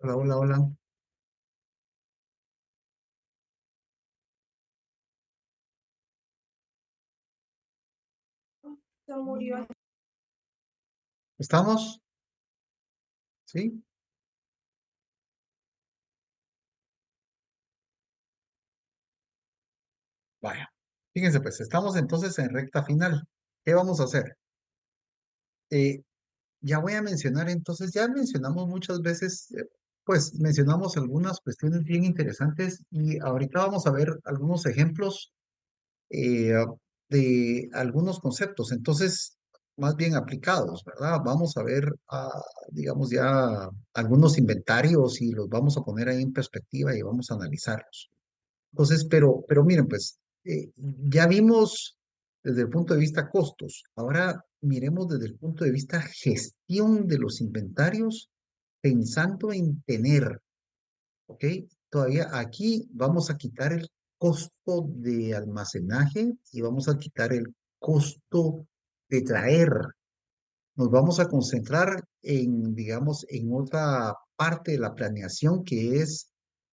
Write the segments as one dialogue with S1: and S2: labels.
S1: Hola, hola, hola.
S2: Se murió.
S1: ¿Estamos? ¿Sí? Vaya. Fíjense, pues estamos entonces en recta final. ¿Qué vamos a hacer? Eh, ya voy a mencionar, entonces, ya mencionamos muchas veces, pues mencionamos algunas cuestiones bien interesantes y ahorita vamos a ver algunos ejemplos eh, de algunos conceptos, entonces, más bien aplicados, ¿verdad? Vamos a ver, digamos, ya algunos inventarios y los vamos a poner ahí en perspectiva y vamos a analizarlos. Entonces, pero miren, pues ya vimos desde el punto de vista costos. Ahora miremos desde el punto de vista gestión de los inventarios, pensando en tener, ¿ok? Todavía aquí vamos a quitar el costo de almacenaje y vamos a quitar el costo de traer. Nos vamos a concentrar en, digamos, en otra parte de la planeación que es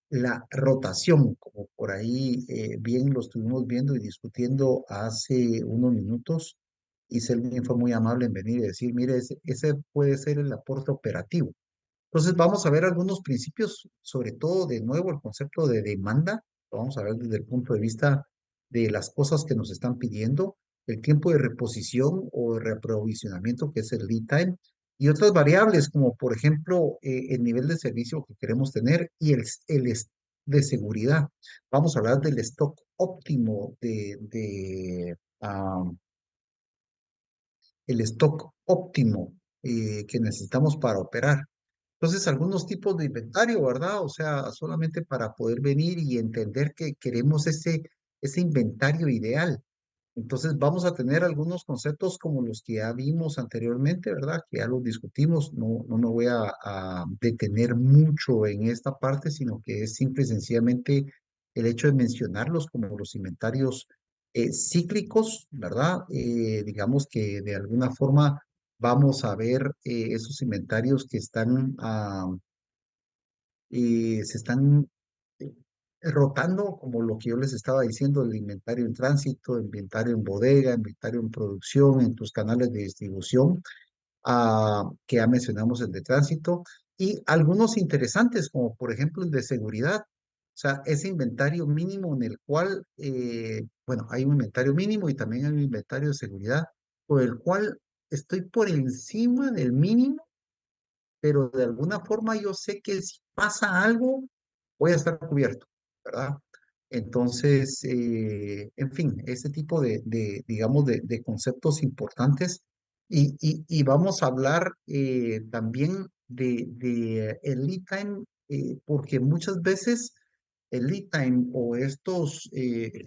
S1: la rotación, como por ahí bien lo estuvimos viendo y discutiendo hace unos minutos, y Selmin fue muy amable en venir y decir, mire, ese puede ser el aporte operativo. Entonces vamos a ver algunos principios, sobre todo de nuevo el concepto de demanda, lo vamos a ver desde el punto de vista de las cosas que nos están pidiendo, el tiempo de reposición o de reaprovisionamiento, que es el lead time, y otras variables como por ejemplo el nivel de servicio que queremos tener y de seguridad. Vamos a hablar del stock óptimo el stock óptimo que necesitamos para operar. Entonces, algunos tipos de inventario, ¿verdad? O sea, solamente para poder venir y entender que queremos ese inventario ideal. Entonces, vamos a tener algunos conceptos como los que ya vimos anteriormente, ¿verdad? Que ya los discutimos. No me voy a detener mucho en esta parte, sino que es simple y sencillamente el hecho de mencionarlos como los inventarios cíclicos, ¿verdad? Digamos que de alguna forma vamos a ver esos inventarios que están se están eh, rotando, como lo que yo les estaba diciendo, el inventario en tránsito, inventario en bodega, inventario en producción, en tus canales de distribución, que ya mencionamos el de tránsito, y algunos interesantes, como por ejemplo el de seguridad. O sea, ese inventario mínimo en el cual, bueno, hay un inventario mínimo y también hay un inventario de seguridad, por el cual estoy por encima del mínimo, pero de alguna forma yo sé que si pasa algo, voy a estar cubierto, ¿verdad? Entonces, en fin, ese tipo digamos, de conceptos importantes. Y vamos a hablar también de el lead time, porque muchas veces el lead time o estos,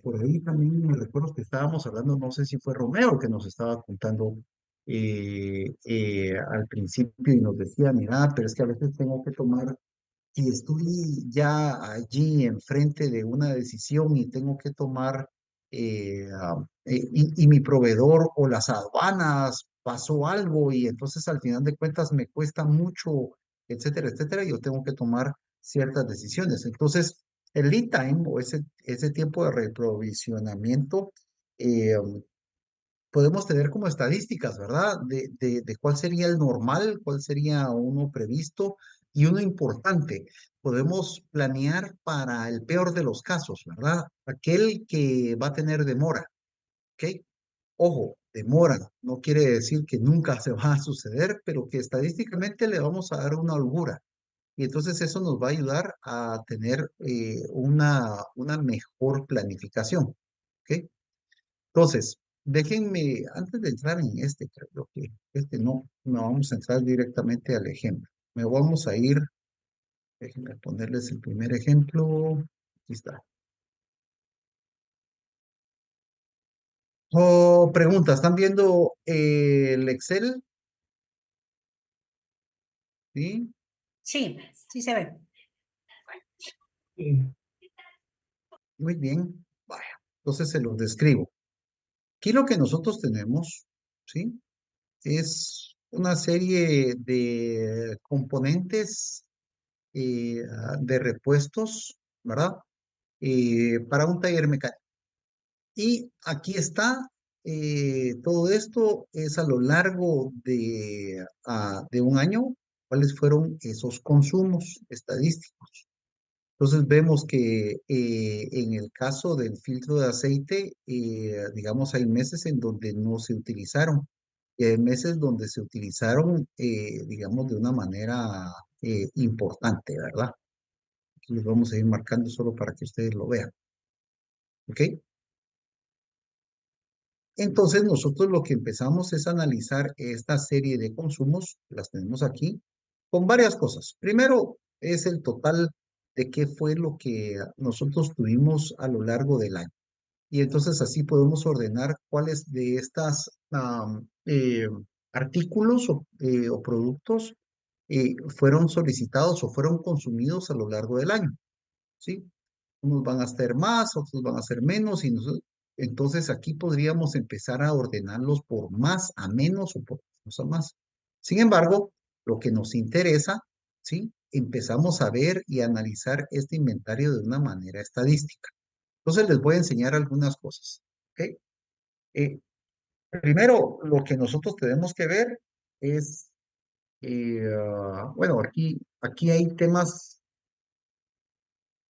S1: por ahí también me recuerdo que estábamos hablando, no sé si fue Romeo que nos estaba contando al principio y nos decía, mira, pero es que a veces tengo que tomar, y estoy ya allí enfrente de una decisión y tengo que tomar, y mi proveedor o las aduanas pasó algo y entonces al final de cuentas me cuesta mucho, etcétera, etcétera, y yo tengo que tomar ciertas decisiones. Entonces, el lead time o ese tiempo de reprovisionamiento, eh, podemos tener como estadísticas, ¿verdad? De cuál sería el normal, cuál sería uno previsto y uno importante. Podemos planear para el peor de los casos, ¿verdad? Aquel que va a tener demora, ¿ok? Ojo, demora, no quiere decir que nunca se va a suceder, pero que estadísticamente le vamos a dar una holgura. Y entonces eso nos va a ayudar a tener una mejor planificación, ¿ok? Entonces, déjenme, antes de entrar en este, creo que no vamos a entrar directamente al ejemplo. Me vamos a ir, déjenme ponerles el primer ejemplo. Aquí está. Oh, pregunta, ¿están viendo el Excel? Sí.
S2: Sí, sí se ve.
S1: Sí. Muy bien. Vaya, entonces se los describo. Aquí lo que nosotros tenemos, ¿sí? Es una serie de componentes de repuestos, ¿verdad? Para un taller mecánico. Y aquí está, todo esto es a lo largo de un año, cuáles fueron esos consumos estadísticos. Entonces vemos que en el caso del filtro de aceite, digamos, hay meses en donde no se utilizaron y hay meses donde se utilizaron, digamos, de una manera importante, ¿verdad? Aquí los vamos a ir marcando solo para que ustedes lo vean, ¿ok? Entonces nosotros lo que empezamos es analizar esta serie de consumos, las tenemos aquí, con varias cosas. Primero es el total de qué fue lo que nosotros tuvimos a lo largo del año. Y entonces así podemos ordenar cuáles de estas artículos o productos fueron solicitados o fueron consumidos a lo largo del año, ¿sí? Unos van a ser más, otros van a ser menos, y entonces aquí podríamos empezar a ordenarlos por más a menos o por menos a más. Sin embargo, lo que nos interesa, ¿sí? Empezamos a ver y analizar este inventario de una manera estadística. Entonces les voy a enseñar algunas cosas, ¿ok? Eh, Primero, lo que nosotros tenemos que ver es, bueno, aquí hay temas.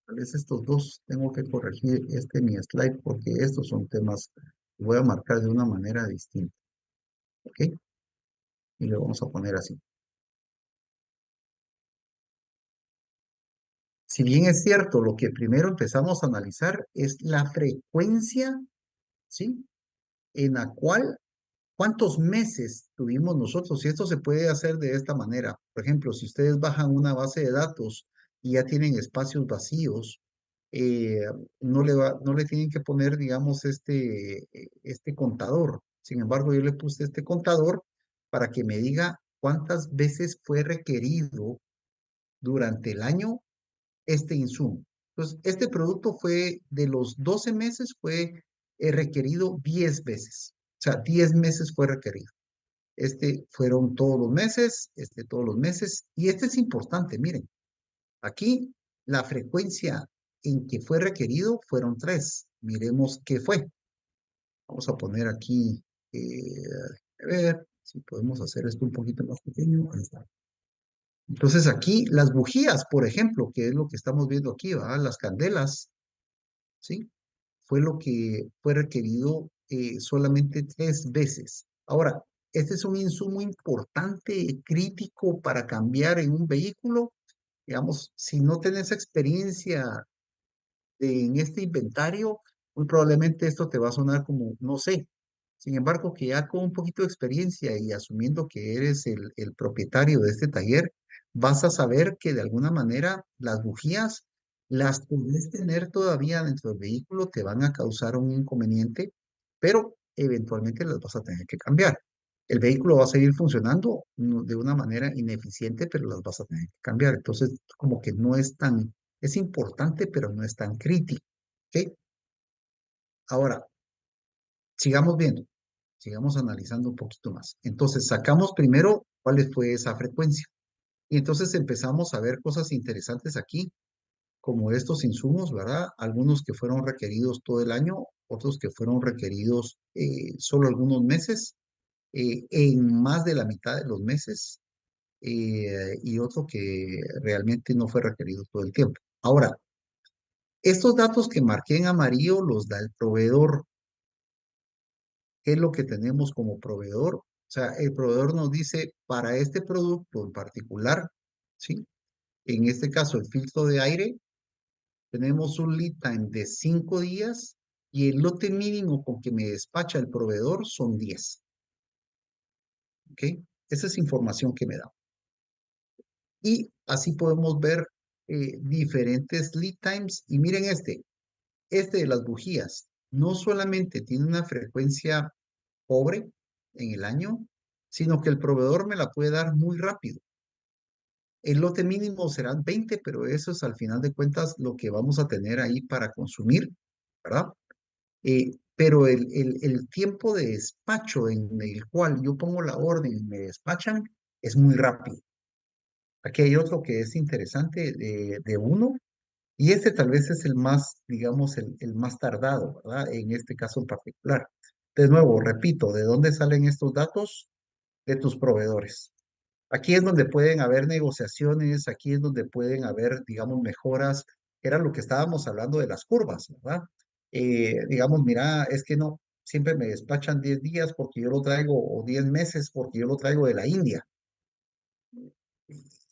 S1: Tal vez estos dos tengo que corregir mi slide porque estos son temas que voy a marcar de una manera distinta. ¿Ok? Y lo vamos a poner así. Si bien es cierto, lo que primero empezamos a analizar es la frecuencia, ¿sí? En la cual, ¿cuántos meses tuvimos nosotros? Y esto se puede hacer de esta manera. Por ejemplo, si ustedes bajan una base de datos y ya tienen espacios vacíos, eh, no le tienen que poner, digamos, este contador. Sin embargo, yo le puse este contador para que me diga cuántas veces fue requerido durante el año este insumo. Entonces, este producto fue de los 12 meses, fue requerido 10 veces. O sea, 10 meses fue requerido. Este fueron todos los meses, este todos los meses. Y este es importante, miren. Aquí la frecuencia en que fue requerido fueron tres. Miremos qué fue. Vamos a poner aquí, a ver si podemos hacer esto un poquito más pequeño. Ahí está. Entonces aquí las bujías, por ejemplo, que es lo que estamos viendo aquí, ¿verdad? Las candelas, ¿sí? Fue lo que fue requerido solamente 3 veces. Ahora, este es un insumo importante, crítico para cambiar en un vehículo. Digamos, si no tenés experiencia en este inventario, muy probablemente esto te va a sonar como, no sé. Sin embargo, que ya con un poquito de experiencia y asumiendo que eres el propietario de este taller, vas a saber que de alguna manera las bujías las puedes tener todavía dentro del vehículo, te van a causar un inconveniente, pero eventualmente las vas a tener que cambiar. El vehículo va a seguir funcionando de una manera ineficiente, pero las vas a tener que cambiar. Entonces, como que no es tan, es importante, pero no es tan crítico. ¿Ok? Ahora, sigamos viendo, sigamos analizando un poquito más. Entonces, sacamos primero cuál fue esa frecuencia. Y entonces empezamos a ver cosas interesantes aquí, como estos insumos, ¿verdad? Algunos que fueron requeridos todo el año, otros que fueron requeridos solo algunos meses, en más de la mitad de los meses, y otro que realmente no fue requerido todo el tiempo. Ahora, estos datos que marqué en amarillo los da el proveedor. ¿Qué es lo que tenemos como proveedor? O sea, el proveedor nos dice, para este producto en particular, ¿sí? En este caso, el filtro de aire, tenemos un lead time de 5 días y el lote mínimo con que me despacha el proveedor son 10. ¿Ok? Esa es información que me da. Y así podemos ver diferentes lead times. Y miren este de las bujías, no solamente tiene una frecuencia pobre en el año, sino que el proveedor me la puede dar muy rápido. El lote mínimo serán 20, pero eso es al final de cuentas lo que vamos a tener ahí para consumir, ¿verdad? Pero el tiempo de despacho en el cual yo pongo la orden y me despachan es muy rápido. Aquí hay otro que es interesante de uno, y este tal vez es el más, digamos, el más tardado, ¿verdad? En este caso en particular. De nuevo, repito, ¿de dónde salen estos datos? De tus proveedores. Aquí es donde pueden haber negociaciones, aquí es donde pueden haber, digamos, mejoras, que era lo que estábamos hablando de las curvas, ¿verdad? Digamos, mira, es que no, siempre me despachan 10 días porque yo lo traigo, o 10 meses porque yo lo traigo de la India.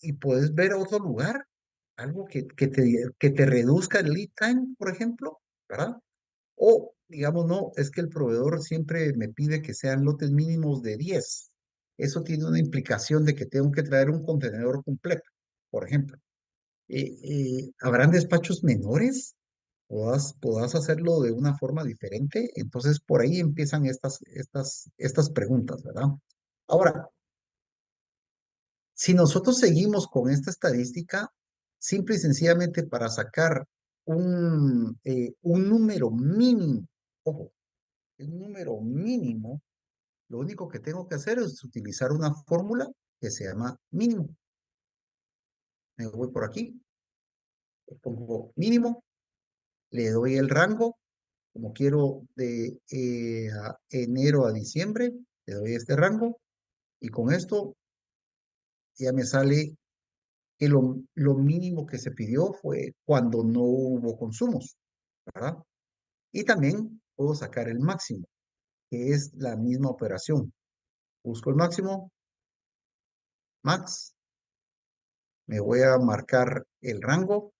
S1: Y puedes ver otro lugar, algo que te reduzca el lead time, por ejemplo, ¿verdad? O, digamos, no, es que el proveedor siempre me pide que sean lotes mínimos de 10. Eso tiene una implicación de que tengo que traer un contenedor completo, por ejemplo. ¿Habrán despachos menores? ¿Podás hacerlo de una forma diferente? Entonces, por ahí empiezan estas preguntas, ¿verdad? Ahora, si nosotros seguimos con esta estadística, simple y sencillamente para sacar un número mínimo, ojo, un número mínimo, lo único que tengo que hacer es utilizar una fórmula que se llama mínimo. Me voy por aquí, le pongo mínimo, le doy el rango, como quiero de enero a diciembre, le doy este rango y con esto ya me sale que lo mínimo que se pidió fue cuando no hubo consumos, ¿verdad? Y también puedo sacar el máximo, que es la misma operación. Busco el máximo, max, me voy a marcar el rango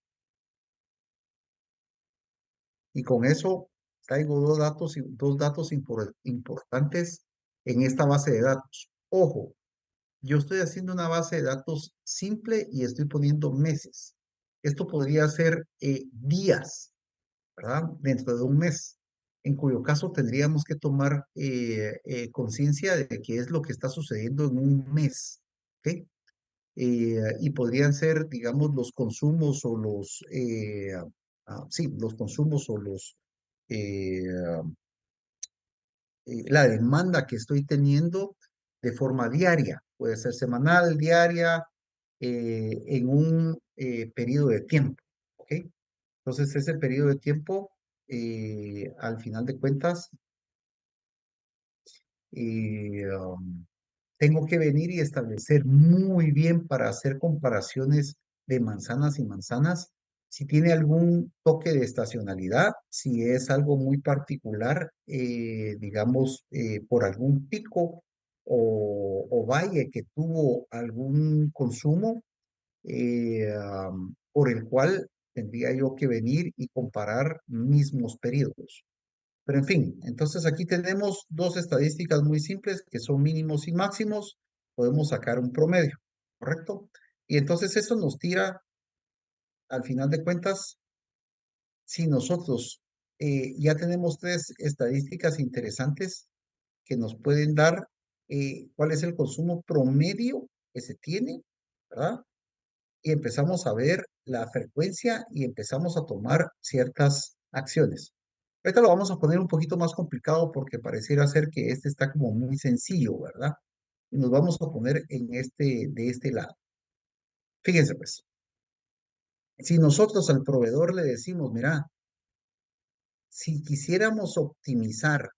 S1: y con eso traigo dos datos importantes en esta base de datos. Ojo, yo estoy haciendo una base de datos simple y estoy poniendo meses. Esto podría ser días, ¿verdad? Dentro de un mes, en cuyo caso tendríamos que tomar conciencia de qué es lo que está sucediendo en un mes, ¿ok? Y podrían ser, digamos, los consumos o sí, los consumos o eh, la demanda que estoy teniendo de forma diaria. Puede ser semanal, diaria, en un periodo de tiempo, ¿ok? Entonces, ese periodo de tiempo, al final de cuentas, tengo que venir y establecer muy bien para hacer comparaciones de manzanas y manzanas, si tiene algún toque de estacionalidad, si es algo muy particular, digamos, por algún pico o valle que tuvo algún consumo, por el cual tendría yo que venir y comparar mismos periodos. Pero en fin, entonces aquí tenemos dos estadísticas muy simples que son mínimos y máximos. Podemos sacar un promedio, ¿correcto? Y entonces eso nos tira, al final de cuentas, si nosotros ya tenemos tres estadísticas interesantes que nos pueden dar cuál es el consumo promedio que se tiene, ¿verdad? Y empezamos a ver la frecuencia y empezamos a tomar ciertas acciones. Ahorita lo vamos a poner un poquito más complicado porque pareciera ser que este está como muy sencillo, ¿verdad? Y nos vamos a poner de este lado. Fíjense pues, si nosotros al proveedor le decimos, mira, si quisiéramos optimizar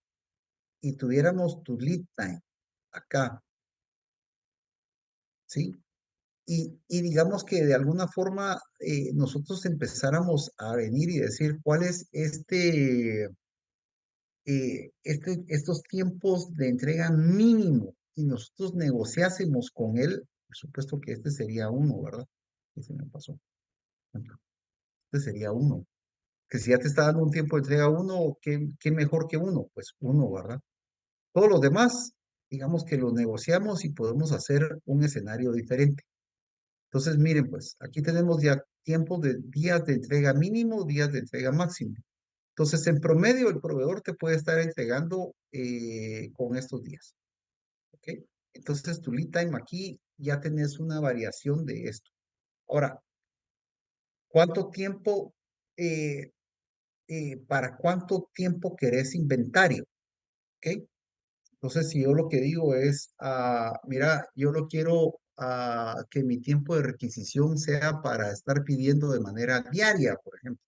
S1: y tuviéramos tu lead time acá, ¿sí? Y digamos que de alguna forma nosotros empezáramos a venir y decir cuál es estos tiempos de entrega mínimo y nosotros negociásemos con él, por supuesto que este sería uno, ¿verdad? Ese me pasó. Este sería uno. Que si ya te está dando un tiempo de entrega uno, ¿qué mejor que uno? Pues uno, ¿verdad? Todos los demás, digamos que los negociamos y podemos hacer un escenario diferente. Entonces, miren, pues aquí tenemos ya tiempos de días de entrega mínimo, días de entrega máximo. Entonces, en promedio, el proveedor te puede estar entregando con estos días. ¿Ok? Entonces, tu lead time aquí ya tenés una variación de esto. Ahora, ¿cuánto tiempo, eh, para cuánto tiempo querés inventario? ¿Ok? Entonces, si yo lo que digo es, mira, yo lo quiero que mi tiempo de requisición sea para estar pidiendo de manera diaria, por ejemplo.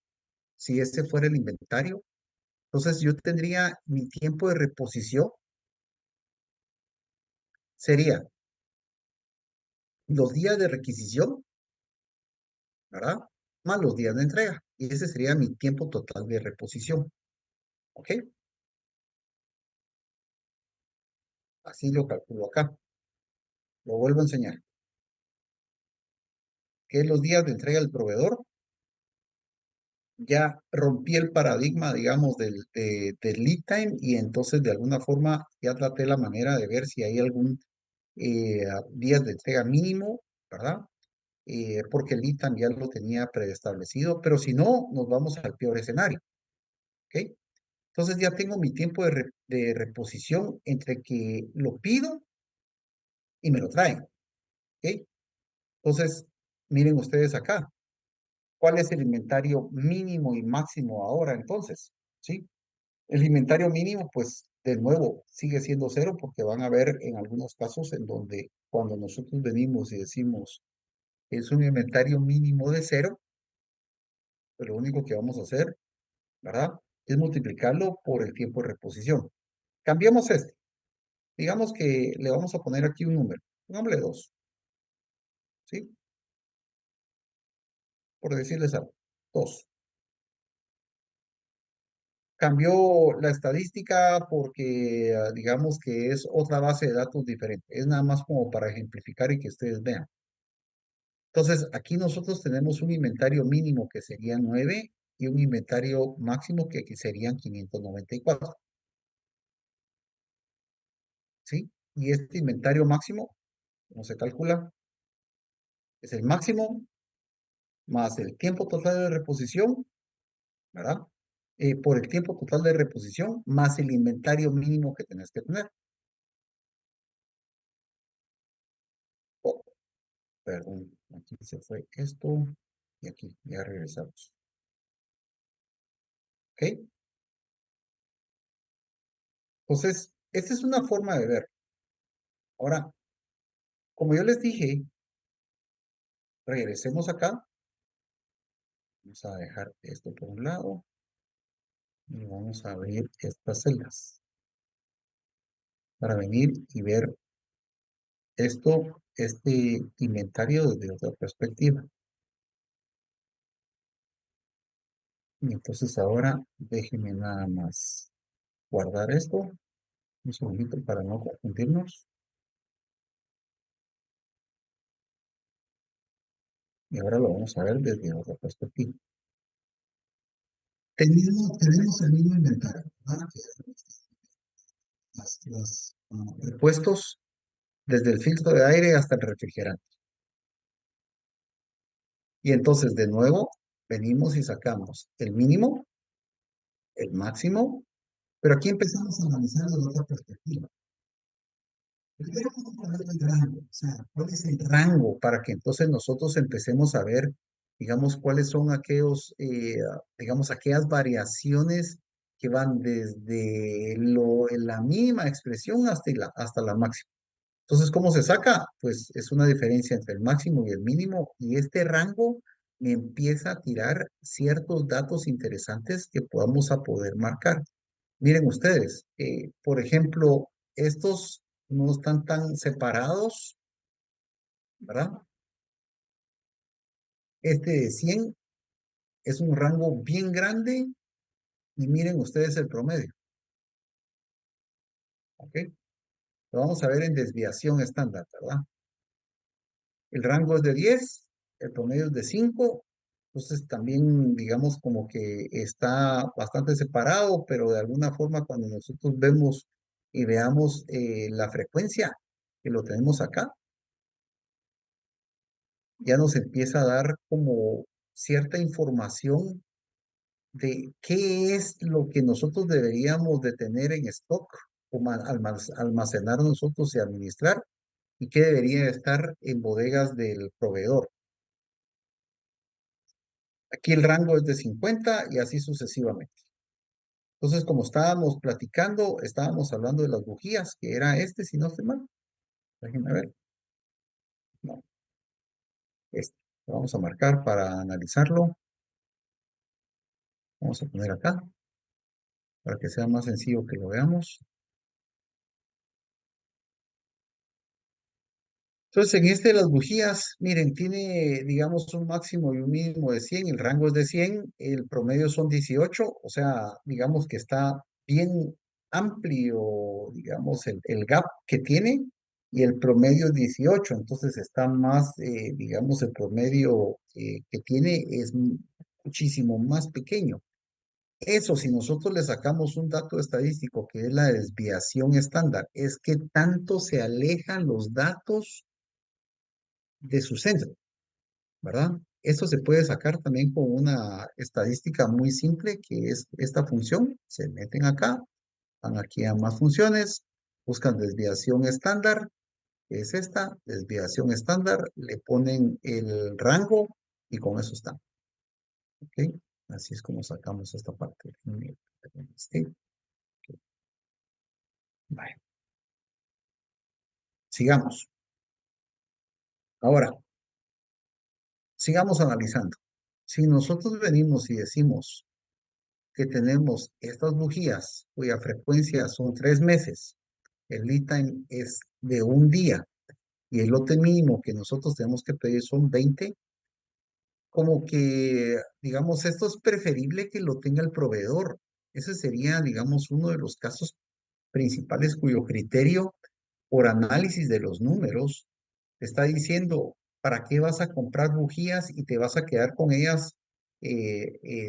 S1: Si ese fuera el inventario, entonces yo tendría mi tiempo de reposición, sería los días de requisición, ¿verdad? Más los días de entrega. Y ese sería mi tiempo total de reposición. ¿Ok? Así lo calculo acá. Lo vuelvo a enseñar. Que es los días de entrega del proveedor. Ya rompí el paradigma, digamos, del lead time y entonces de alguna forma ya traté la manera de ver si hay algún días de entrega mínimo, ¿verdad? Porque el lead time ya lo tenía preestablecido, pero si no, nos vamos al peor escenario, ¿ok? Entonces ya tengo mi tiempo de reposición entre que lo pido y me lo traen, ¿ok? Entonces, miren ustedes acá, ¿cuál es el inventario mínimo y máximo ahora entonces? ¿Sí? El inventario mínimo, pues, de nuevo, sigue siendo cero porque van a haber en algunos casos en donde cuando nosotros venimos y decimos es un inventario mínimo de cero, pues lo único que vamos a hacer, ¿verdad? Es multiplicarlo por el tiempo de reposición. Cambiemos este. Digamos que le vamos a poner aquí un número. Pongámosle 2, ¿sí? Por decirles algo. 2. Cambió la estadística porque digamos que es otra base de datos diferente. Es nada más como para ejemplificar y que ustedes vean. Entonces, aquí nosotros tenemos un inventario mínimo que sería 9 y un inventario máximo que aquí serían 594, ¿sí? Y este inventario máximo, ¿cómo se calcula? Es el máximo más el tiempo total de reposición, ¿verdad? Por el tiempo total de reposición más el inventario mínimo que tenés que tener. Oh, perdón, aquí se fue esto y aquí, ya regresamos. ¿Ok? Entonces, esta es una forma de ver. Ahora, como yo les dije, regresemos acá. Vamos a dejar esto por un lado y vamos a abrir estas celdas para venir y ver esto, este inventario desde otra perspectiva. Y entonces ahora déjenme nada más guardar esto un segundito para no confundirnos. Y ahora lo vamos a ver desde otra perspectiva. Tenemos el mismo inventario, ¿verdad? Los repuestos desde el filtro de aire hasta el refrigerante. Y entonces de nuevo venimos y sacamos el mínimo, el máximo, pero aquí empezamos a analizar desde otra perspectiva. Primero vamos a ver el rango, o sea, cuál es el rango para que entonces nosotros empecemos a ver, digamos, cuáles son aquellos, digamos, aquellas variaciones que van desde la mínima expresión hasta la máxima. Entonces, ¿cómo se saca? Pues es una diferencia entre el máximo y el mínimo, y este rango me empieza a tirar ciertos datos interesantes que podamos a poder marcar. Miren ustedes, por ejemplo, estos no están tan separados, ¿verdad? Este de 100 es un rango bien grande y miren ustedes el promedio, ¿ok? Lo vamos a ver en desviación estándar, ¿verdad? El rango es de 10, el promedio es de 5, entonces también digamos como que está bastante separado, pero de alguna forma cuando nosotros vemos y veamos la frecuencia que lo tenemos acá, ya nos empieza a dar como cierta información de qué es lo que nosotros deberíamos de tener en stock o almacenar nosotros y administrar y qué debería estar en bodegas del proveedor. Aquí el rango es de 50 y así sucesivamente. Entonces, como estábamos platicando, estábamos hablando de las bujías, que era este, si no estoy mal. Déjenme ver. Este. Lo vamos a marcar para analizarlo. Vamos a poner acá para que sea más sencillo que lo veamos. Entonces, en este de las bujías, miren, tiene, digamos, un máximo y un mínimo de 100, el rango es de 100, el promedio son 18, o sea, digamos que está bien amplio, digamos, el gap que tiene, y el promedio es 18, entonces está más, digamos, el promedio que tiene es muchísimo más pequeño. Eso, si nosotros le sacamos un dato estadístico que es la desviación estándar, es que tanto se alejan los datos de su centro, ¿verdad? Esto se puede sacar también con una estadística muy simple que es esta función. Se meten acá, van aquí a más funciones, buscan desviación estándar, que es esta, desviación estándar, le ponen el rango y con eso está. ¿Ok? Así es como sacamos esta parte. Sí. Vale. Sigamos. Ahora, sigamos analizando. Si nosotros venimos y decimos que tenemos estas bujías cuya frecuencia son 3 meses, el lead time es de un día y el lote mínimo que nosotros tenemos que pedir son 20, como que, digamos, esto es preferible que lo tenga el proveedor. Ese sería, digamos, uno de los casos principales cuyo criterio por análisis de los números te está diciendo para qué vas a comprar bujías y te vas a quedar con ellas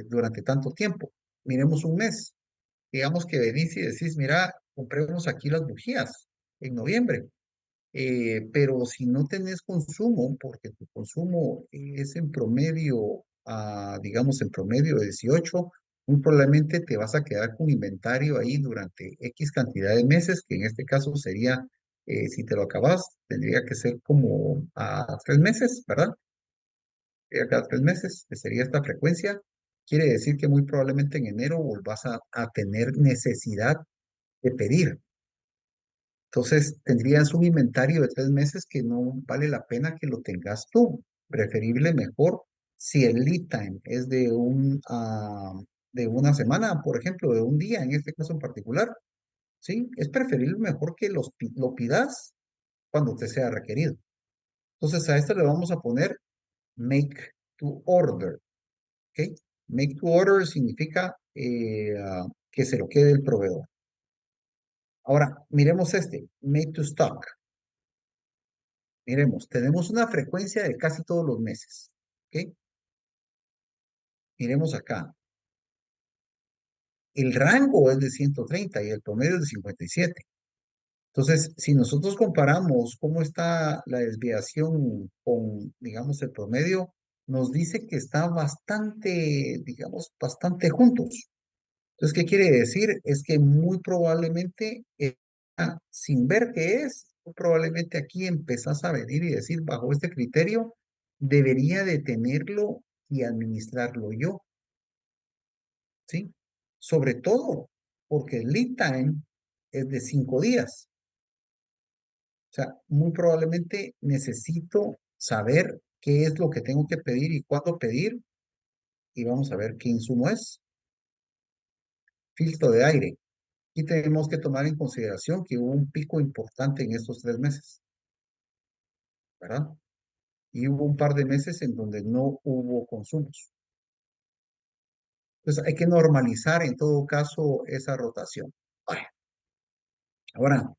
S1: durante tanto tiempo. Miremos un mes. Digamos que venís y decís, mira, compremos aquí las bujías en noviembre, pero si no tenés consumo, porque tu consumo es en promedio, digamos en promedio de 18, muy probablemente te vas a quedar con inventario ahí durante X cantidad de meses, que en este caso sería, si te lo acabas, tendría que ser como a 3 meses, ¿verdad? Cada 3 meses, que sería esta frecuencia. Quiere decir que muy probablemente en enero volvás a tener necesidad de pedir. Entonces, tendrías un inventario de 3 meses que no vale la pena que lo tengas tú. Preferible mejor si el lead time es de una semana, por ejemplo, de un día en este caso en particular, ¿sí? Es preferible mejor que lo pidas cuando te sea requerido. Entonces, a esto le vamos a poner make to order, ¿ok? Make to order significa que se lo quede el proveedor. Ahora, miremos este, make to stock. Miremos, tenemos una frecuencia de casi todos los meses. ¿Ok? Miremos acá. El rango es de 130 y el promedio es de 57. Entonces, si nosotros comparamos cómo está la desviación con, digamos, el promedio, nos dice que está bastante, digamos, bastante juntos. Entonces, ¿qué quiere decir? Es que muy probablemente, sin ver qué es, muy probablemente aquí empezás a venir y decir, bajo este criterio, debería de tenerlo y administrarlo yo, ¿sí? Sobre todo porque el lead time es de 5 días. O sea, muy probablemente necesito saber qué es lo que tengo que pedir y cuándo pedir, y vamos a ver qué insumo es. Filtro de aire. Y tenemos que tomar en consideración que hubo un pico importante en estos 3 meses, ¿verdad? Y hubo un par de meses en donde no hubo consumos. Entonces hay que normalizar en todo caso esa rotación. Vale. Ahora,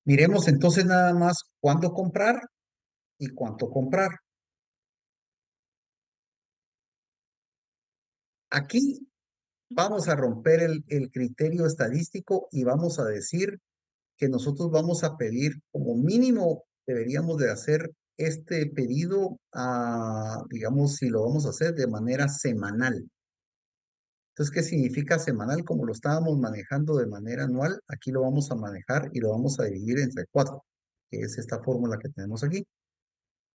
S1: miremos entonces nada más cuándo comprar y cuánto comprar. Aquí vamos a romper el criterio estadístico y vamos a decir que nosotros vamos a pedir como mínimo, deberíamos de hacer este pedido, digamos, si lo vamos a hacer de manera semanal. Entonces, ¿qué significa semanal? Como lo estábamos manejando de manera anual, aquí lo vamos a manejar y lo vamos a dividir entre 4, que es esta fórmula que tenemos aquí,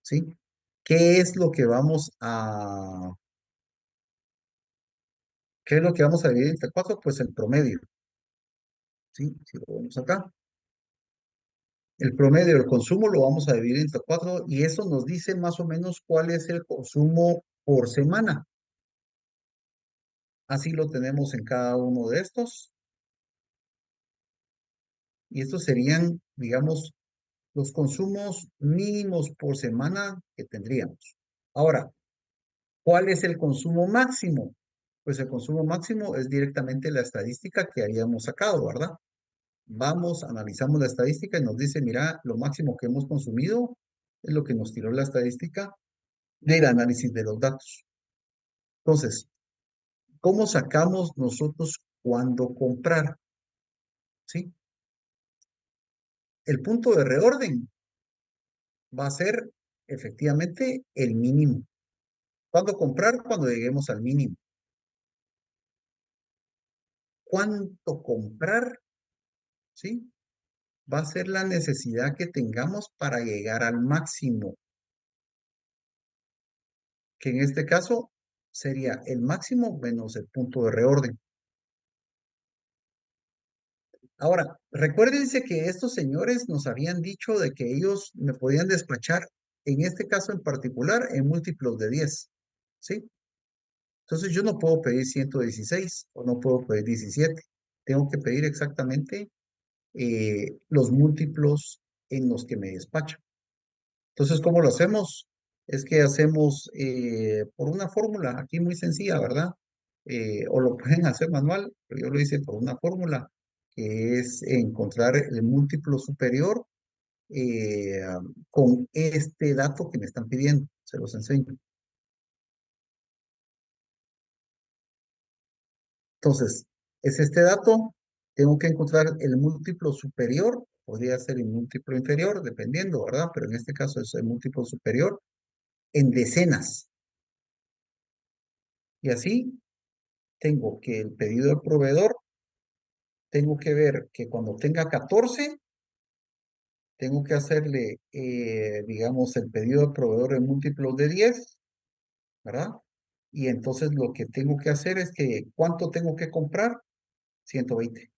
S1: ¿sí? ¿Qué es lo que vamos a, qué es lo que vamos a dividir entre 4? Pues el promedio, ¿sí? Si lo vemos acá. El promedio del consumo lo vamos a dividir entre 4 y eso nos dice más o menos cuál es el consumo por semana. Así lo tenemos en cada uno de estos. Y estos serían, digamos, los consumos mínimos por semana que tendríamos. Ahora, ¿cuál es el consumo máximo? Pues el consumo máximo es directamente la estadística que habíamos sacado, ¿verdad? Vamos, analizamos la estadística y nos dice, mira, lo máximo que hemos consumido es lo que nos tiró la estadística del análisis de los datos. Entonces, ¿cómo sacamos nosotros cuándo comprar? ¿Sí? El punto de reorden va a ser efectivamente el mínimo. ¿Cuándo comprar? Cuando lleguemos al mínimo. ¿Cuánto comprar? ¿Sí? Va a ser la necesidad que tengamos para llegar al máximo, que en este caso sería el máximo menos el punto de reorden. Ahora, recuérdense que estos señores nos habían dicho de que ellos me podían despachar, en este caso en particular, en múltiplos de 10, ¿sí? Entonces yo no puedo pedir 116 o no puedo pedir 17. Tengo que pedir exactamente los múltiplos en los que me despachan. Entonces, ¿cómo lo hacemos? Es que hacemos por una fórmula, aquí muy sencilla, ¿verdad? O lo pueden hacer manual, pero yo lo hice por una fórmula, que es encontrar el múltiplo superior eh, con este dato que me están pidiendo. Se los enseño. Entonces, es este dato, tengo que encontrar el múltiplo superior, podría ser el múltiplo inferior, dependiendo, ¿verdad? Pero en este caso es el múltiplo superior en decenas. Y así tengo que el pedido del proveedor, tengo que ver que cuando tenga 14, tengo que hacerle, digamos, el pedido del proveedor en múltiplos de 10, ¿verdad? Y entonces lo que tengo que hacer es que, ¿cuánto tengo que comprar? 120.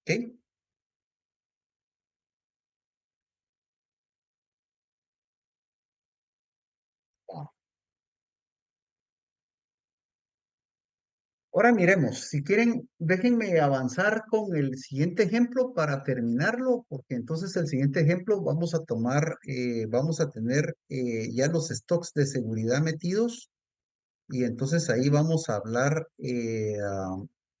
S1: ¿Ok? Ahora miremos, si quieren, déjenme avanzar con el siguiente ejemplo para terminarlo, porque entonces el siguiente ejemplo vamos a tomar, vamos a tener ya los stocks de seguridad metidos y entonces ahí vamos a hablar y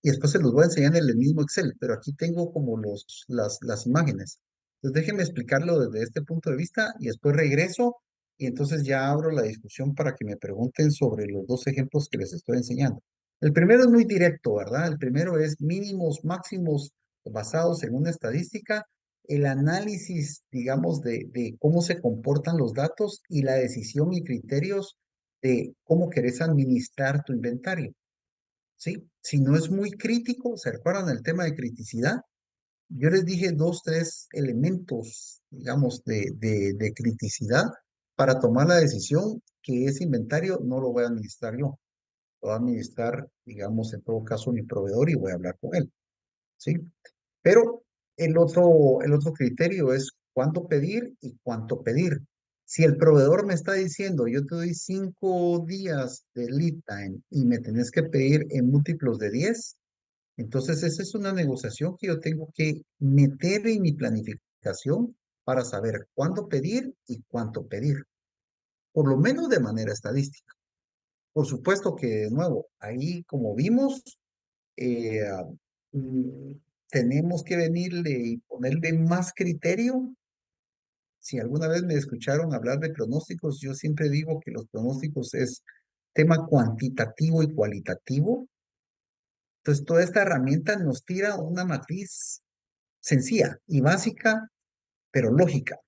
S1: después se los voy a enseñar en el mismo Excel, pero aquí tengo como las imágenes. Entonces déjenme explicarlo desde este punto de vista y después regreso y entonces ya abro la discusión para que me pregunten sobre los dos ejemplos que les estoy enseñando. El primero es muy directo, ¿verdad? El primero es mínimos, máximos basados en una estadística, el análisis, digamos, de cómo se comportan los datos y la decisión y criterios de cómo querés administrar tu inventario, ¿sí? Si no es muy crítico, ¿se recuerdan el tema de criticidad? Yo les dije dos, tres elementos, digamos, de criticidad para tomar la decisión que ese inventario no lo voy a administrar yo, lo va a administrar, digamos, en todo caso mi proveedor y voy a hablar con él, ¿sí? Pero el otro criterio es cuánto pedir y cuánto pedir. Si el proveedor me está diciendo, yo te doy 5 días de lead time y me tenés que pedir en múltiplos de 10, entonces esa es una negociación que yo tengo que meter en mi planificación para saber cuándo pedir y cuánto pedir, por lo menos de manera estadística. Por supuesto que, de nuevo, ahí como vimos, eh, mm, tenemos que venirle y ponerle más criterio. Si alguna vez me escucharon hablar de pronósticos, yo siempre digo que los pronósticos es tema cuantitativo y cualitativo. Entonces, toda esta herramienta nos tira una matriz sencilla y básica, pero lógica.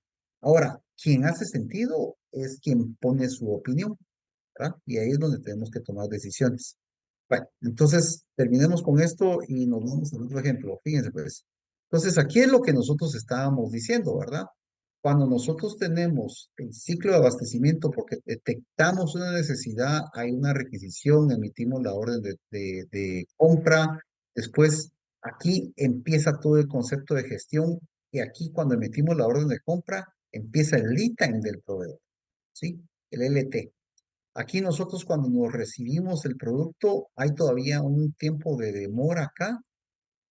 S1: Ahora, quien hace sentido es quien pone su opinión, ¿verdad? Y ahí es donde tenemos que tomar decisiones. Bueno, entonces terminemos con esto y nos vamos al otro ejemplo. Fíjense, pues. Entonces, aquí es lo que nosotros estábamos diciendo, ¿verdad? Cuando nosotros tenemos el ciclo de abastecimiento porque detectamos una necesidad, hay una requisición, emitimos la orden de compra, después Aquí empieza todo el concepto de gestión y aquí cuando emitimos la orden de compra empieza el lead time del proveedor, ¿sí? El LT. Aquí nosotros cuando nos recibimos el producto hay todavía un tiempo de demora acá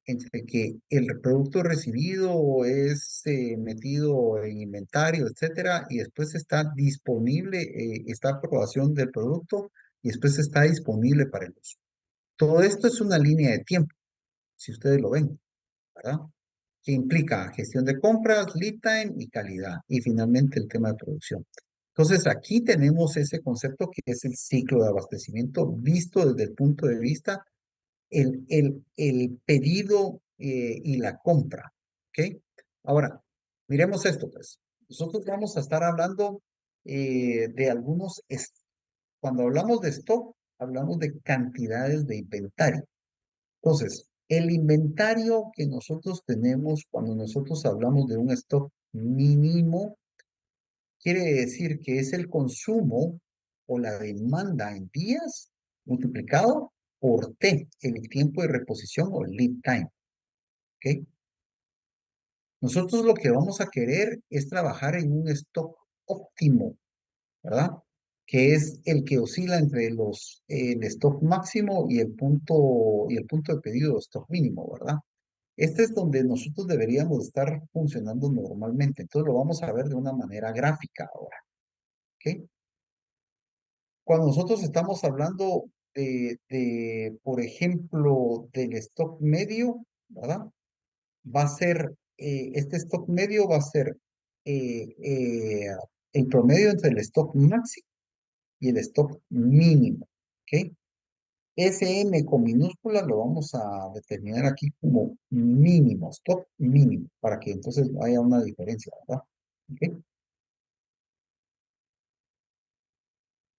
S1: entre que el producto recibido es metido en inventario, etcétera, y después está disponible, está aprobación del producto y después está disponible para el uso. Todo esto es una línea de tiempo, si ustedes lo ven, ¿verdad? Que implica gestión de compras, lead time y calidad, y finalmente el tema de producción. Entonces, aquí tenemos ese concepto que es el ciclo de abastecimiento visto desde el punto de vista el pedido y la compra. ¿Ok? Ahora, miremos esto, pues. Nosotros vamos a estar hablando de algunos, cuando hablamos de stock, hablamos de cantidades de inventario. Entonces, el inventario que nosotros tenemos cuando nosotros hablamos de un stock mínimo, quiere decir que es el consumo o la demanda en días multiplicado por T, el tiempo de reposición o lead time. ¿Ok? Nosotros lo que vamos a querer es trabajar en un stock óptimo, ¿verdad? Que es el que oscila entre el stock máximo y el punto de pedido de stock mínimo, ¿verdad? Este es donde nosotros deberíamos estar funcionando normalmente. Entonces lo vamos a ver de una manera gráfica ahora. ¿Ok? Cuando nosotros estamos hablando por ejemplo, del stock medio, ¿verdad? Va a ser, este stock medio va a ser eh, eh, el promedio entre el stock máximo y el stock mínimo. ¿Ok? SM con minúscula lo vamos a determinar aquí como mínimo, stock mínimo, para que entonces haya una diferencia, ¿verdad? ¿Ok?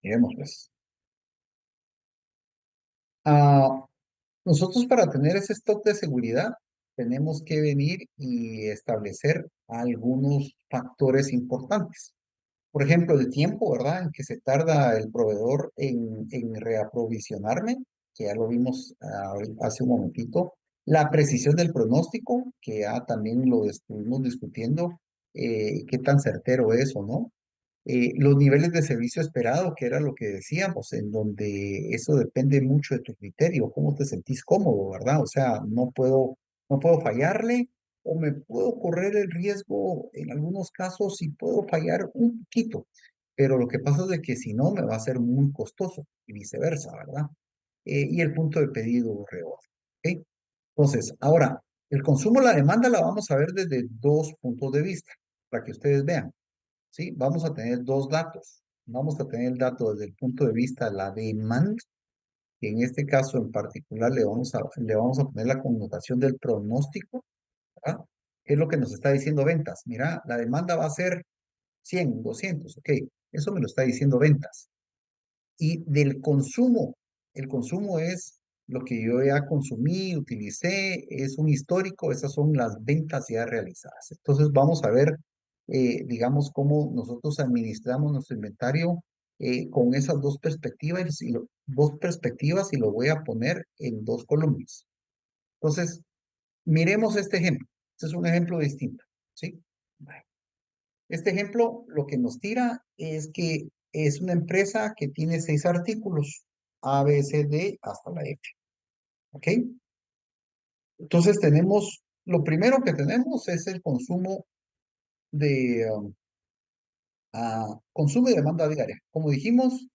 S1: Miremos pues. Ah, nosotros para tener ese stock de seguridad tenemos que venir y establecer algunos factores importantes. Por ejemplo, el tiempo, ¿verdad? En que se tarda el proveedor en reaprovisionarme, que ya lo vimos hace un momentito. La precisión del pronóstico, que ya también lo estuvimos discutiendo, qué tan certero es o no. Los niveles de servicio esperado, que era lo que decíamos, en donde eso depende mucho de tu criterio, cómo te sentís cómodo, ¿verdad? O sea, no puedo fallarle o me puedo correr el riesgo en algunos casos y puedo fallar un poquito, pero lo que pasa es de que si no me va a ser muy costoso y viceversa, ¿verdad? Y el punto de pedido rebota, ¿ok? Entonces, ahora, el consumo, la demanda la vamos a ver desde dos puntos de vista, para que ustedes vean. ¿Sí? Vamos a tener dos datos. Vamos a tener el dato desde el punto de vista de la demanda, que en este caso en particular le vamos a poner la connotación del pronóstico, ¿verdad? ¿Qué es lo que nos está diciendo ventas? Mira, la demanda va a ser 100, 200, ok, eso me lo está diciendo ventas. Y del consumo, el consumo es lo que yo ya consumí, utilicé, es un histórico, esas son las ventas ya realizadas. Entonces vamos a ver, digamos, cómo nosotros administramos nuestro inventario con esas dos perspectivas y lo voy a poner en dos columnas. Entonces, miremos este ejemplo. Este es un ejemplo distinto, ¿sí? Vale. Este ejemplo lo que nos tira es que es una empresa que tiene 6 artículos, A, B, C, D, hasta la F. ¿Ok? Entonces tenemos, lo primero que tenemos es el consumo de consumo y demanda diaria. Como dijimos,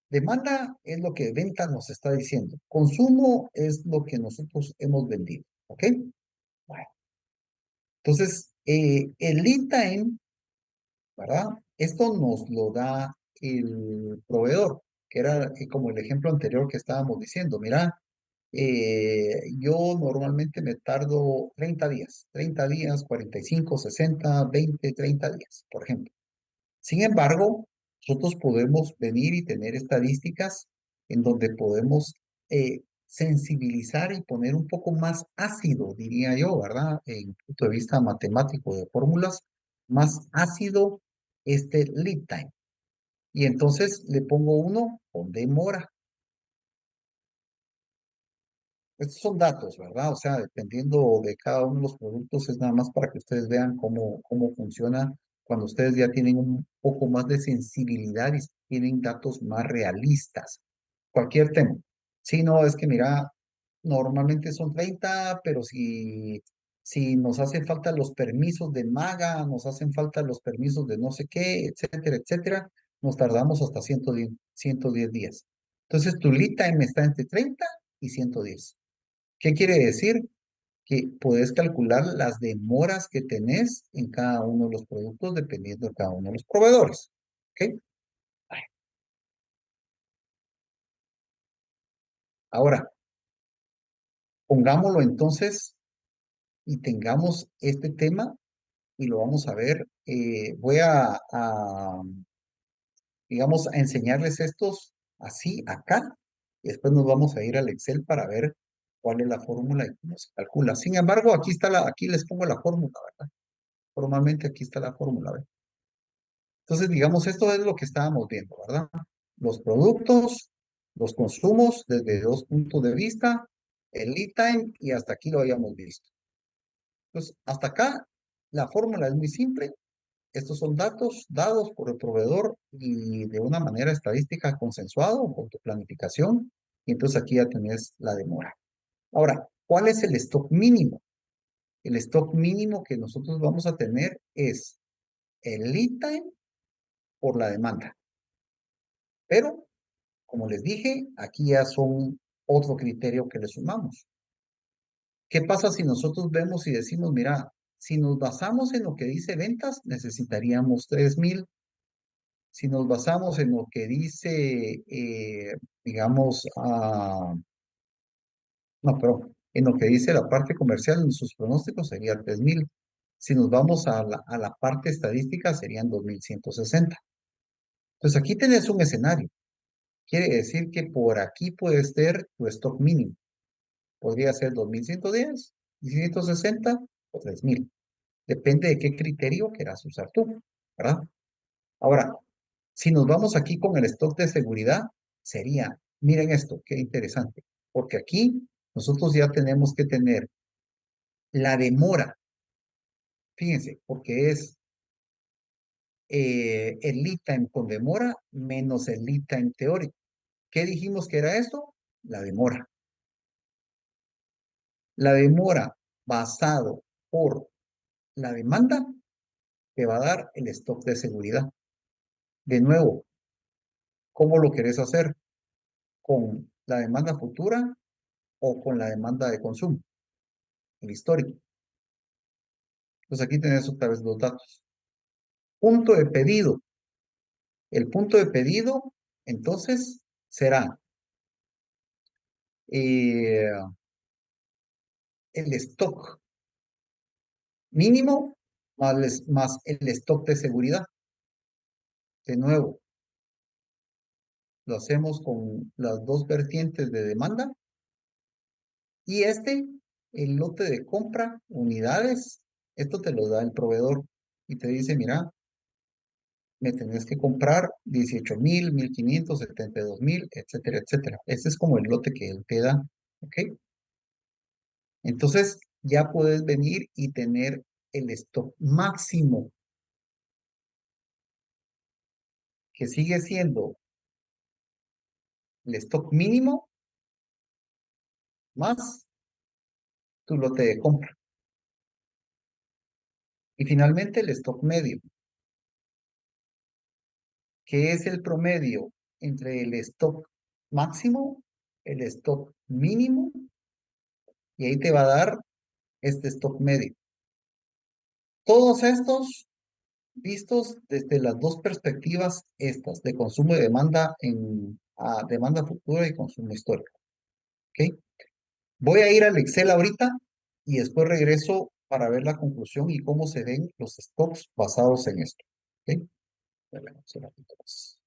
S1: demanda es lo que venta nos está diciendo. Consumo es lo que nosotros hemos vendido. ¿Ok? Bueno, entonces, el lead time, ¿verdad? Esto nos lo da el proveedor, que era como el ejemplo anterior que estábamos diciendo. Mira, yo normalmente me tardo 30 días, 45, 60, 20, 30 días, por ejemplo. Sin embargo, nosotros podemos venir y tener estadísticas en donde podemos sensibilizar y poner un poco más ácido, diría yo, ¿verdad? En punto de vista matemático de fórmulas, más ácido este lead time. Y entonces le pongo uno con demora. Estos son datos, ¿verdad? O sea, dependiendo de cada uno de los productos, es nada más para que ustedes vean cómo funciona cuando ustedes ya tienen un poco más de sensibilidad y tienen datos más realistas. Cualquier tema. Si no, es que mira, normalmente son 30, pero si nos hacen falta los permisos de MAGA, nos hacen falta los permisos de no sé qué, etcétera, etcétera, nos tardamos hasta 110 días. Entonces, tu lead time está entre 30 y 110. ¿Qué quiere decir? Que puedes calcular las demoras que tenés en cada uno de los productos dependiendo de cada uno de los proveedores. ¿Ok? Ahora, pongámoslo entonces y tengamos este tema y lo vamos a ver. Voy digamos, a enseñarles estos así acá y después nos vamos a ir al Excel para ver cuál es la fórmula y cómo se calcula. Sin embargo, aquí les pongo la fórmula, ¿verdad? Formalmente aquí está la fórmula, ¿verdad? Entonces, digamos, esto es lo que estábamos viendo, ¿verdad? Los productos, los consumos desde dos puntos de vista, el lead time y hasta aquí lo habíamos visto. Entonces, hasta acá la fórmula es muy simple. Estos son datos dados por el proveedor y de una manera estadística consensuado con tu planificación. Y entonces aquí ya tenés la demora. Ahora, ¿cuál es el stock mínimo? El stock mínimo que nosotros vamos a tener es el lead time por la demanda. Pero como les dije, aquí ya son otro criterio que le sumamos. ¿Qué pasa si nosotros vemos y decimos, mira, si nos basamos en lo que dice ventas, necesitaríamos 3,000. Si nos basamos en lo que dice, digamos, no, pero en lo que dice la parte comercial, en sus pronósticos sería 3,000. Si nos vamos a la parte estadística, serían 2,160. Entonces aquí tenés un escenario. Quiere decir que por aquí puede ser tu stock mínimo. Podría ser 2,110, 160 o 3,000. Depende de qué criterio quieras usar tú, ¿verdad? Ahora, si nos vamos aquí con el stock de seguridad, sería, miren esto, qué interesante, porque aquí nosotros ya tenemos que tener la demora, fíjense, porque es el lead time con demora menos el lead time teórico. ¿Qué dijimos que era esto? La demora. La demora basado por la demanda te va a dar el stock de seguridad. De nuevo, ¿cómo lo querés hacer? ¿Con la demanda futura o con la demanda de consumo? El histórico. Entonces aquí tenés otra vez los datos. Punto de pedido. El punto de pedido, entonces, será eh, el stock mínimo más el stock de seguridad. De nuevo, lo hacemos con las dos vertientes de demanda. Y el lote de compra, unidades, esto te lo da el proveedor y te dice, mira, me tenés que comprar 18,000, 1,500, 72,000, etcétera, etcétera. Ese es como el lote que él te da, ¿ok? Entonces ya puedes venir y tener el stock máximo, que sigue siendo el stock mínimo más tu lote de compra. Y finalmente el stock medio, que es el promedio entre el stock máximo, el stock mínimo, y ahí te va a dar este stock medio. Todos estos vistos desde las dos perspectivas estas, de consumo y demanda demanda futura y consumo histórico. ¿Ok? Voy a ir al Excel ahorita y después regreso para ver la conclusión y cómo se ven los stocks basados en esto. ¿Ok? Vamos a ver entonces.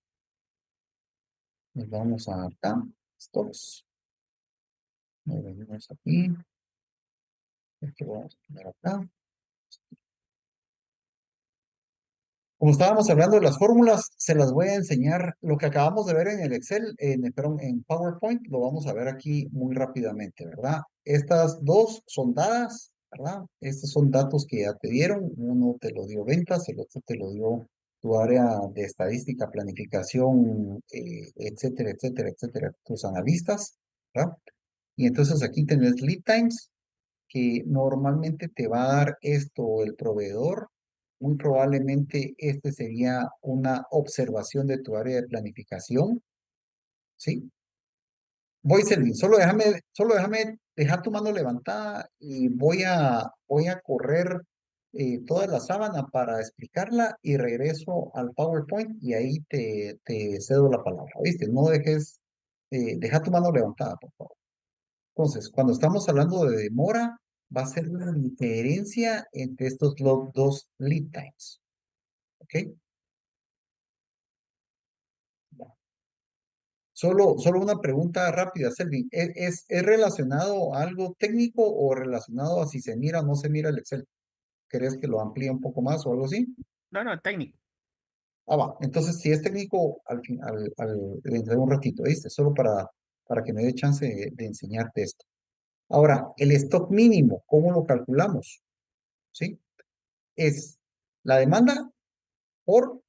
S1: Nos vamos a acá, stocks. Nos venimos aquí. Esto vamos a poner acá. Como estábamos hablando de las fórmulas, se las voy a enseñar. Lo que acabamos de ver en el Excel, perdón, en PowerPoint, lo vamos a ver aquí muy rápidamente, ¿verdad? Estas dos son dadas, ¿verdad? Estos son datos que ya te dieron. Uno te lo dio ventas, el otro te lo dio tu área de estadística, planificación, etcétera, etcétera, etcétera, tus analistas, ¿verdad? Y entonces aquí tenés lead times, que normalmente te va a dar esto el proveedor. Muy probablemente este sería una observación de tu área de planificación, ¿sí? Voy, Selvin, dejar tu mano levantada y voy a correr toda la sábana para explicarla y regreso al PowerPoint y ahí te cedo la palabra, ¿viste? No dejes, deja tu mano levantada, por favor. Entonces, cuando estamos hablando de demora, va a ser la diferencia entre estos dos lead times. ¿Ok? Solo una pregunta rápida, Selvin. ¿Es relacionado a algo técnico o relacionado a si se mira o no se mira el Excel? ¿Querés que lo amplíe un poco más o algo así?
S3: No, no, técnico.
S1: Ah, va. Entonces, si es técnico, dentro de un ratito, ¿viste? Solo para que me dé chance de enseñarte esto. Ahora, el stock mínimo, ¿cómo lo calculamos? ¿Sí? Es la demanda por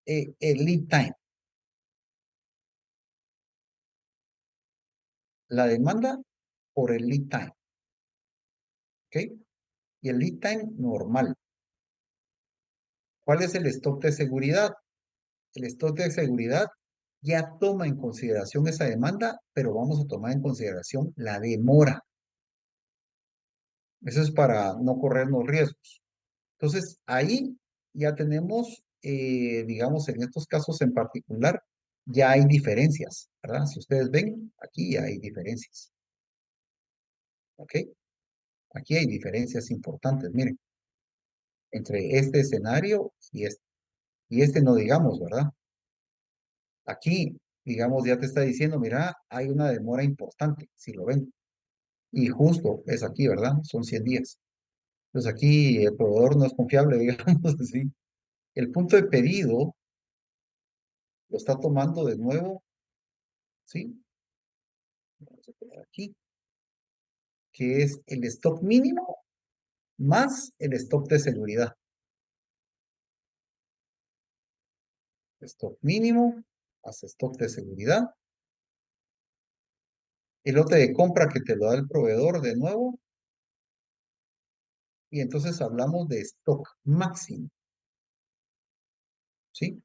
S1: el lead time. La demanda por el lead time. ¿Ok? Y el lead time normal. ¿Cuál es el stock de seguridad? El stock de seguridad ya toma en consideración esa demanda, pero vamos a tomar en consideración la demora. Eso es para no corrernos riesgos. Entonces, ahí ya tenemos, digamos, en estos casos en particular, ya hay diferencias, ¿verdad? Si ustedes ven, aquí ya hay diferencias. ¿Ok? Aquí hay diferencias importantes, miren, entre este escenario y este. Y este no digamos, ¿verdad? Aquí, digamos, ya te está diciendo, mira, hay una demora importante, si lo ven. Y justo es aquí, ¿verdad? Son 100 días. Entonces aquí el proveedor no es confiable, digamos así. El punto de pedido lo está tomando de nuevo, ¿sí? Vamos a poner aquí, que es el stock mínimo más el stock de seguridad. Stock mínimo más stock de seguridad. El lote de compra que te lo da el proveedor de nuevo. Y entonces hablamos de stock máximo, ¿sí?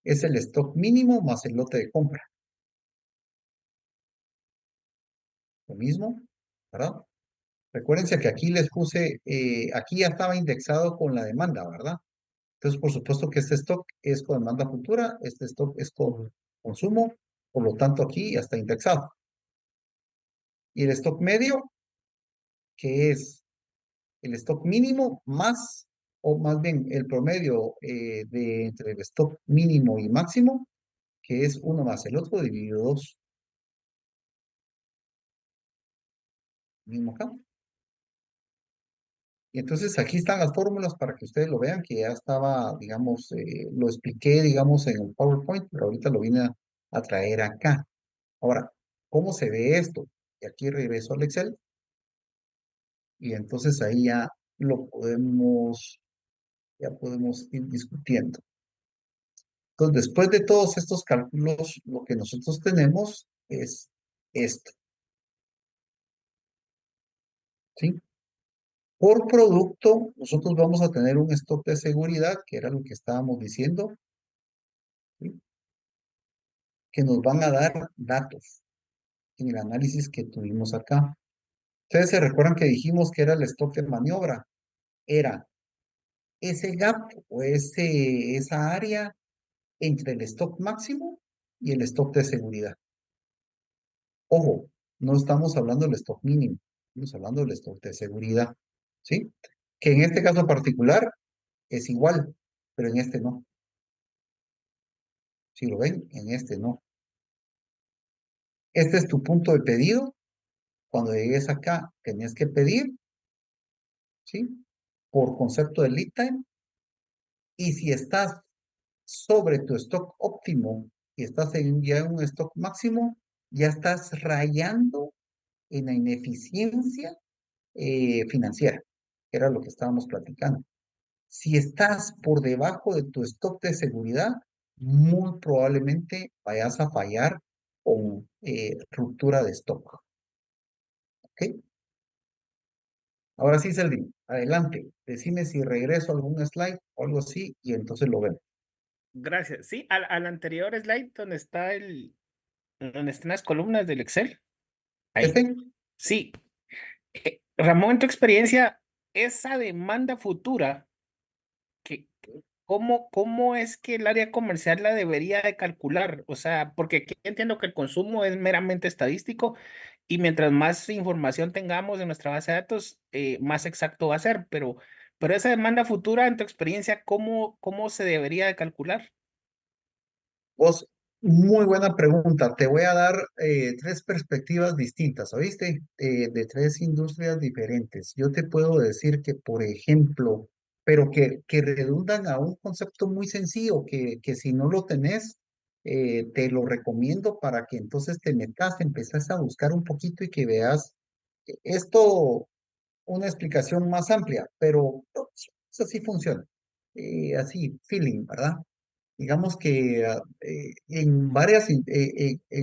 S1: Es el stock mínimo más el lote de compra. Lo mismo, ¿verdad? Recuérdense que aquí les puse, aquí ya estaba indexado con la demanda, ¿verdad? Entonces, por supuesto que este stock es con demanda futura, este stock es con consumo, por lo tanto aquí ya está indexado. Y el stock medio, que es el stock mínimo más, o más bien el promedio de entre el stock mínimo y máximo, que es uno más el otro dividido dos. Mismo acá. Y entonces aquí están las fórmulas para que ustedes lo vean, que ya estaba, digamos, lo expliqué, digamos, en el PowerPoint, pero ahorita lo vine a traer acá. Ahora, ¿cómo se ve esto? Y aquí regreso al Excel y entonces ahí ya podemos ir discutiendo. Entonces, después de todos estos cálculos, lo que nosotros tenemos es esto, ¿sí? Por producto, nosotros vamos a tener un stock de seguridad, que era lo que estábamos diciendo, ¿sí? Que nos van a dar datos en el análisis que tuvimos acá. Ustedes se recuerdan que dijimos que era el stock de maniobra. Era ese gap o esa área entre el stock máximo y el stock de seguridad. Ojo, no estamos hablando del stock mínimo, estamos hablando del stock de seguridad, ¿sí? Que en este caso particular es igual, pero en este no. Si lo ven, en este no. Este es tu punto de pedido. Cuando llegues acá, tenías que pedir, ¿sí? Por concepto de lead time, Y si estás sobre tu stock óptimo y estás ya en un stock máximo, ya estás rayando en la ineficiencia financiera, que era lo que estábamos platicando. Si estás por debajo de tu stock de seguridad, muy probablemente vayas a fallar con ruptura de stock. ¿Ok? Ahora sí, Selvin, adelante. Decime si regreso a algún slide o algo así y entonces lo vemos.
S3: Gracias. Sí, al anterior slide donde están las columnas del Excel. Ahí.
S1: ¿Este?
S3: Sí. Ramón, en tu experiencia, esa demanda futura, ¿cómo es que el área comercial la debería de calcular? O sea, porque aquí entiendo que el consumo es meramente estadístico y mientras más información tengamos en nuestra base de datos, más exacto va a ser. Pero esa demanda futura, en tu experiencia, ¿cómo se debería de calcular?
S1: Vos, muy buena pregunta. Te voy a dar tres perspectivas distintas, ¿oíste? De tres industrias diferentes. Yo te puedo decir que, por ejemplo, pero que redundan a un concepto muy sencillo, que si no lo tenés, te lo recomiendo para que entonces te metas, empezás a buscar un poquito y que veas esto, una explicación más amplia, pero eso sí funciona. Así, feeling, ¿verdad? Digamos que en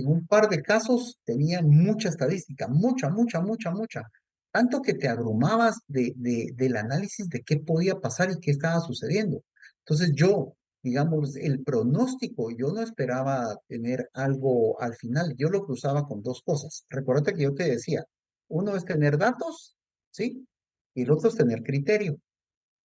S1: un par de casos tenía mucha estadística, mucha. Tanto que te abrumabas del análisis de qué podía pasar y qué estaba sucediendo. Entonces yo, digamos, el pronóstico, yo no esperaba tener algo al final, yo lo cruzaba con dos cosas. Recuerda que yo te decía, uno es tener datos, ¿sí? Y el otro es tener criterio.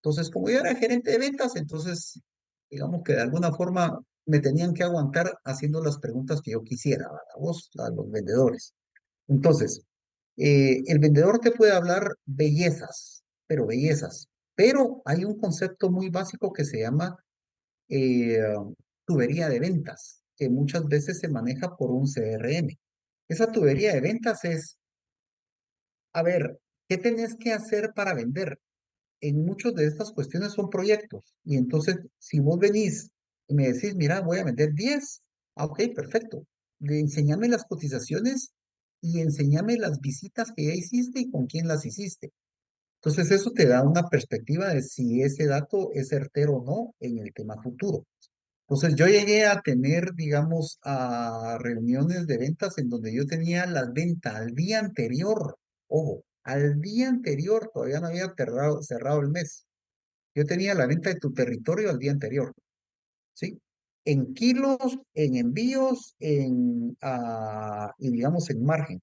S1: Entonces, como yo era gerente de ventas, entonces, digamos que de alguna forma me tenían que aguantar haciendo las preguntas que yo quisiera, a vos, a los vendedores. Entonces, el vendedor te puede hablar bellezas, pero hay un concepto muy básico que se llama eh, tubería de ventas, que muchas veces se maneja por un CRM. Esa tubería de ventas es, a ver, ¿qué tenés que hacer para vender? En muchas de estas cuestiones son proyectos. Y entonces, si vos venís y me decís, mira, voy a vender 10, ok, perfecto. Enséñame las cotizaciones y enséñame las visitas que ya hiciste y con quién las hiciste. Entonces, eso te da una perspectiva de si ese dato es certero o no en el tema futuro. Entonces, yo llegué a tener, digamos, a reuniones de ventas en donde yo tenía las ventas al día anterior. Ojo, al día anterior, todavía no había cerrado el mes. Yo tenía la venta de tu territorio al día anterior, ¿sí? En kilos, en envíos, y digamos en margen.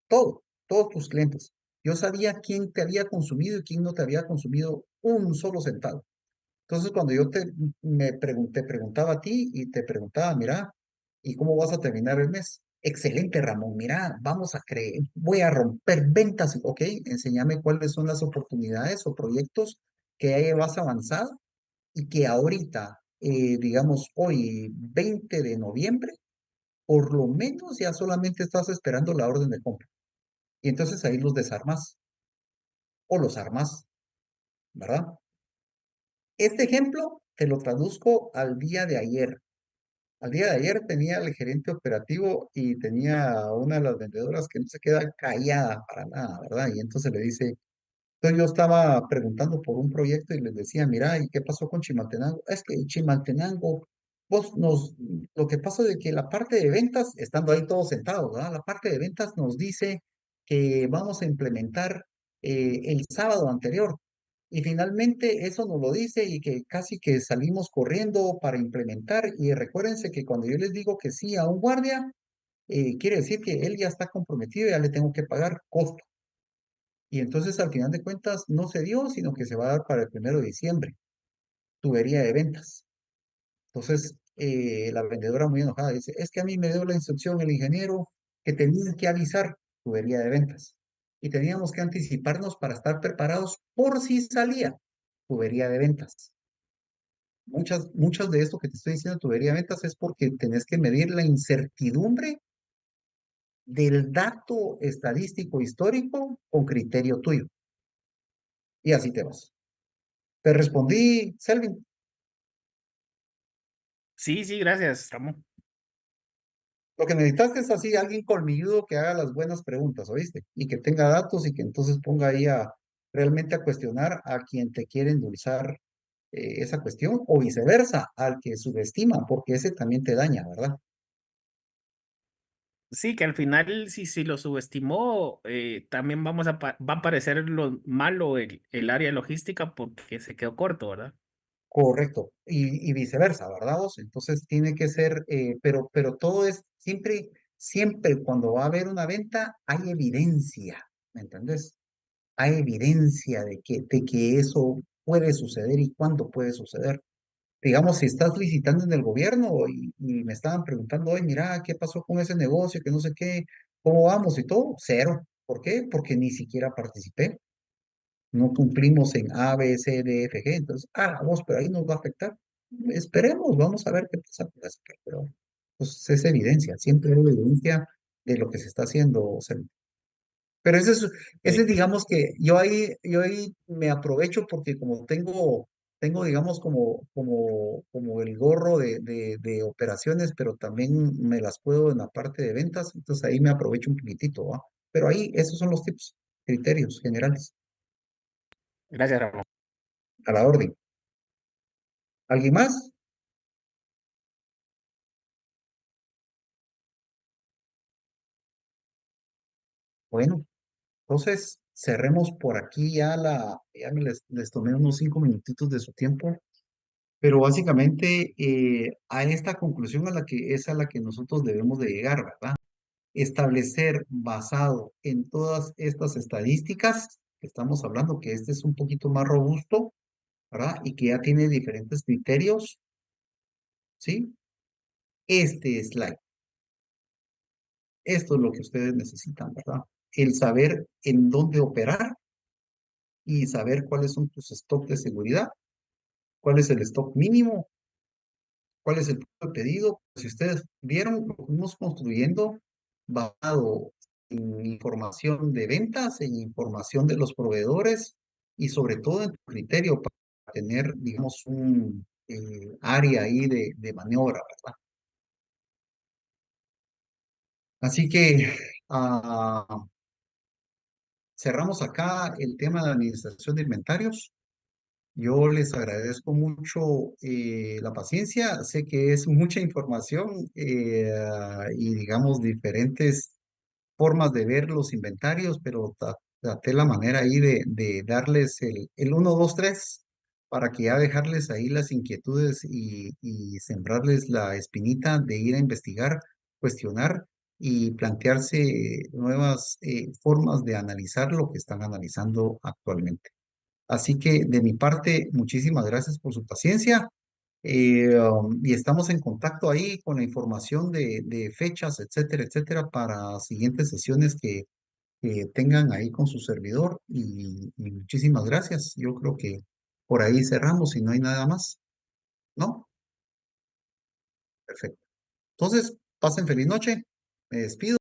S1: Todo, todos tus clientes. Yo sabía quién te había consumido y quién no te había consumido un solo centavo. Entonces, cuando preguntaba a ti y te preguntaba, mira, ¿y cómo vas a terminar el mes? Excelente, Ramón, mira, vamos a creer, voy a romper ventas, ok, enséñame cuáles son las oportunidades o proyectos que vas avanzado y que ahorita, digamos, hoy, 20 de noviembre, por lo menos ya solamente estás esperando la orden de compra. Y entonces ahí los desarmas o los armas, ¿verdad? Este ejemplo te lo traduzco al día de ayer. Al día de ayer tenía el gerente operativo y tenía a una de las vendedoras que no se queda callada para nada, ¿verdad? Y entonces le dice, entonces yo estaba preguntando por un proyecto y les decía, mira, ¿y qué pasó con Chimaltenango? Es que Chimaltenango, lo que pasa es que la parte de ventas, estando ahí todos sentados, ¿verdad? La parte de ventas nos dice que vamos a implementar el sábado anterior. Y finalmente eso nos lo dice y que casi que salimos corriendo para implementar. Y recuérdense que cuando yo les digo que sí a un guardia, quiere decir que él ya está comprometido, ya le tengo que pagar costo. Y entonces al final de cuentas no se dio, sino que se va a dar para el 1 de diciembre, tubería de ventas. Entonces la vendedora muy enojada dice, es que a mí me dio la instrucción el ingeniero que tenía que avisar tubería de ventas. Y teníamos que anticiparnos para estar preparados por si salía tubería de ventas. Muchas de esto que te estoy diciendo, tubería de ventas, es porque tenés que medir la incertidumbre del dato estadístico histórico con criterio tuyo. Y así te vas. Te respondí, Selvin.
S3: Sí, sí, gracias, Ramón.
S1: Lo que necesitas es así, alguien colmilludo que haga las buenas preguntas, ¿oíste? Y que tenga datos y que entonces ponga ahí a realmente a cuestionar a quien te quiere endulzar esa cuestión o viceversa, al que subestima, porque ese también te daña, ¿verdad?
S3: Sí, que al final, si lo subestimó, también va a parecer lo malo el área logística porque se quedó corto, ¿verdad?
S1: Correcto. Y viceversa, ¿verdad vos? Entonces tiene que ser, pero todo es siempre, siempre cuando va a haber una venta, hay evidencia, ¿me entendés? Hay evidencia de que eso puede suceder y cuándo puede suceder. Digamos, si estás licitando en el gobierno y me estaban preguntando, oye, mira, ¿qué pasó con ese negocio? Que no sé qué, ¿cómo vamos? Y todo, cero. ¿Por qué? Porque ni siquiera participé. No cumplimos en A, B, C, D, F, G. Entonces, vamos, pero ahí nos va a afectar. Esperemos, vamos a ver qué pasa con eso. Pero pues, es evidencia, siempre hay evidencia de lo que se está haciendo. O sea, pero ese digamos que yo ahí me aprovecho porque como tengo digamos, como el gorro de operaciones, pero también me las puedo en la parte de ventas, entonces ahí me aprovecho un poquitito, ¿va? Pero ahí, esos son los tips, criterios generales,
S3: Gracias, Ramón.
S1: a la orden. ¿Alguien más? Bueno, entonces cerremos por aquí ya les tomé unos 5 minutitos de su tiempo. Pero básicamente a esta conclusión a la que nosotros debemos de llegar, ¿verdad? Establecer basado en todas estas estadísticas que estamos hablando, que este es un poquito más robusto, ¿verdad? Y que ya tiene diferentes criterios, ¿sí? Este slide, esto es lo que ustedes necesitan, ¿verdad? El saber en dónde operar y saber cuáles son tus stocks de seguridad, cuál es el stock mínimo. ¿Cuál es el punto de pedido? Si ustedes vieron, lo fuimos construyendo basado en información de ventas, en información de los proveedores y sobre todo en tu criterio para tener, digamos, un área ahí de maniobra, ¿verdad? Así que cerramos acá el tema de administración de inventarios. Yo les agradezco mucho la paciencia. Sé que es mucha información y digamos diferentes formas de ver los inventarios, pero traté la manera ahí de darles el 1, 2, 3 para que ya dejarles ahí las inquietudes y sembrarles la espinita de ir a investigar, cuestionar y plantearse nuevas formas de analizar lo que están analizando actualmente. Así que de mi parte, muchísimas gracias por su paciencia. Y estamos en contacto ahí con la información de fechas, etcétera, etcétera, para siguientes sesiones que tengan ahí con su servidor. Y muchísimas gracias. Yo creo que por ahí cerramos y no hay nada más, ¿no? Perfecto. Entonces, pasen feliz noche. Me despido.